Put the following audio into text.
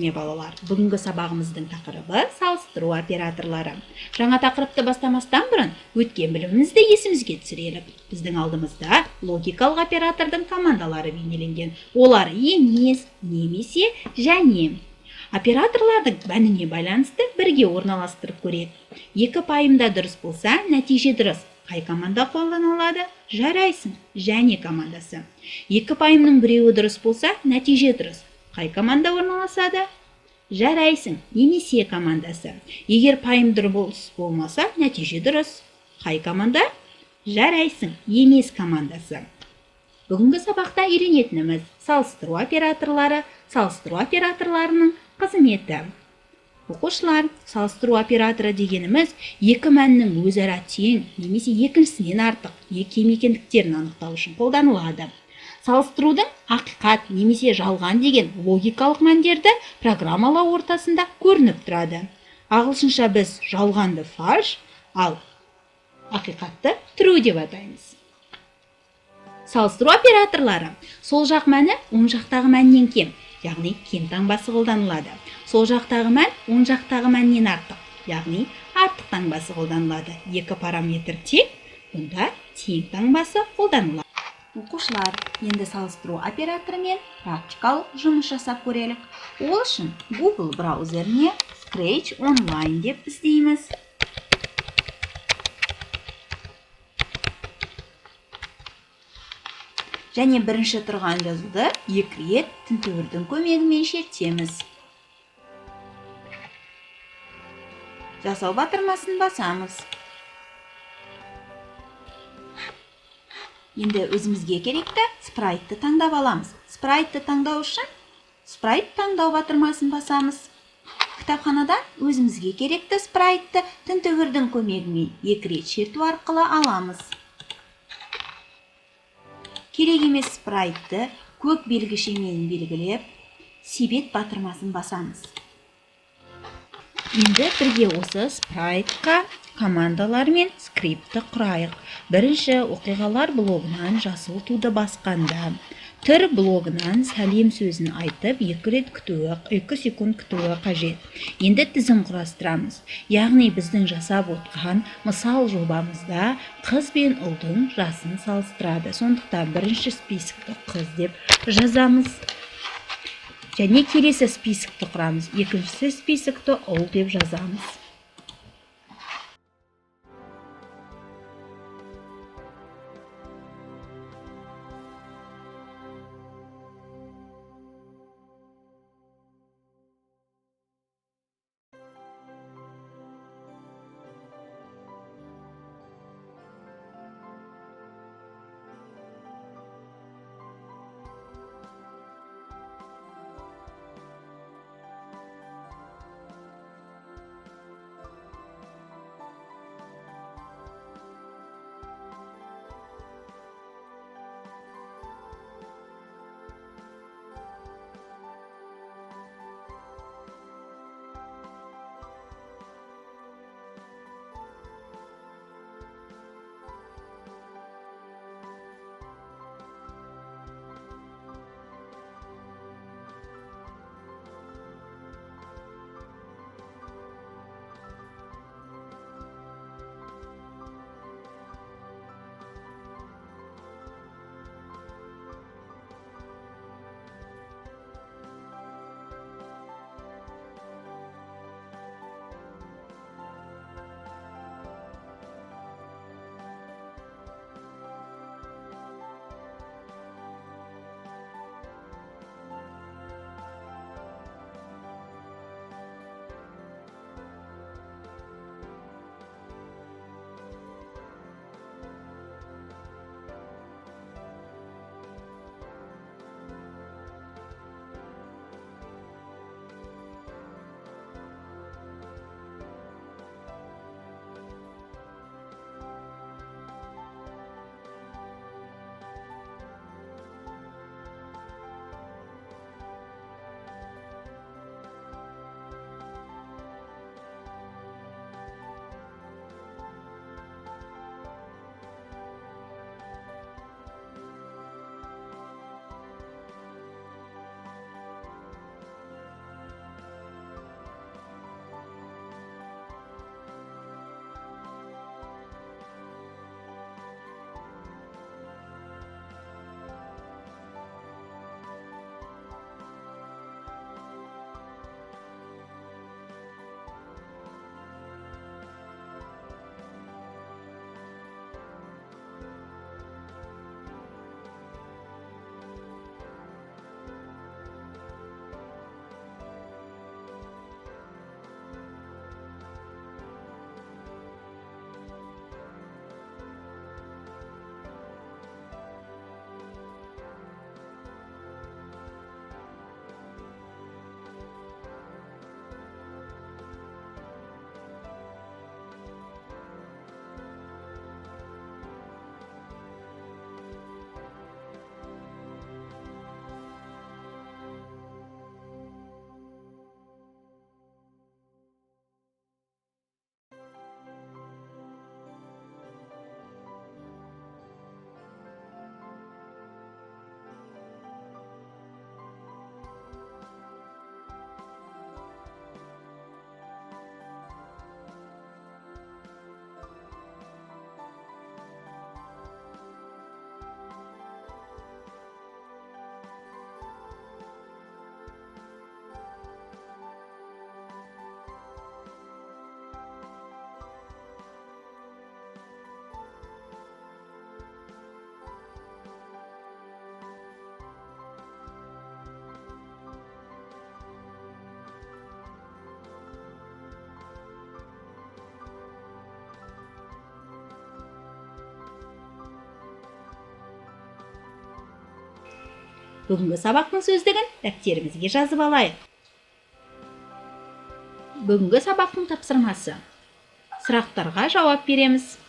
ме балалар? Бүгінгі сабағымыздың тақырыбы салыстыру операторлары. Жаңа тақырыпты бастамастан бұрын өткен білімімізді есімізге түсірелік. Біздің алдымызда логикалық оператордың командалары бейнеленген. Олар емес, немесе, және. Операторлардың мәніне байланысты бірге орналастырып көрейік. 2 пайымда дұрыс болса, нәтиже дұрыс. Қай команда қолданылады? Жарайсың, және командасы. 2 пайымның біреуі дұрыс болса, нәтиже дұрыс. Қай команда орналасады? Жарайсың, немесе командасы. Егер пайым дұрыс болмаса, нәтиже дұрыс. Қай команда? Жарайсың, емес командасы. Бүгінгі сабақта үйренетініміз салыстыру операторлары, салыстыру операторларының қызметі. Оқушылар, салыстыру операторы дегеніміз екі мәннің өзара тең немесе екіншісінен артық кем екендіктерін анықтау үшін қолданылады. Салыстырудың ақиқат немесе жалған деген логикалық мәндерді программалау ортасында көрініп тұрады. Ағылшынша біз жалғанды фальш, ал ақиқатты true деп атаймыз. Салыстыру операторлары сол жақ мәні оң жақтағы мәннен кем, яғни кем таңбасы қолданылады. Сол жақтағы мән оң жақтағы мәннен артық, яғни артық таңбасы қолданылады. Екі параметр тең, онда тең таңбасы қолданылады. Оқушылар, енді салыстыру операторымен практикалық жұмыс жасап көрелік. Ол үшін Google браузеріне Scratch Online деп іздейміз. Және бірінші тұрған жазуды екі рет тінтуірдің көмегімен шертеміз. Жасау батырмасын басамыз. Енді өзімізге керекті спрайтты таңдап аламыз. Спрайтты таңдау үшін спрайт таңдау батырмасын басамыз. Кітапханадан өзімізге керекті спрайтты тінтуірдің көмегімен екі рет шерту арқылы аламыз. Керек емес спрайтты көк белгішемен белгілеп, себет батырмасын басамыз. Енді бірге осы спрайтқа командалар мен скриптті құрайық. Бірінші оқиғалар блогынан жасыл туды басқанда, түр блогынан сәлем сөзін айтып 2 рет күтуі, 2 секунд күтуі қажет. Енді тізім құрастырамыз. Яғни біздің жасап отқан мысал жобамызда қыз бен ұлдың жасын салыстырады. Сондықтан бірінші списокты қыз деп жазамыз. Және келесі списокты құрамыз. Екіншісі списокты ұл деп жазамыз. Бүгінгі сабақтың сөздігін дәптерімізге жазып алайық. Бүгінгі сабақтың тапсырмасы. Сұрақтарға жауап береміз.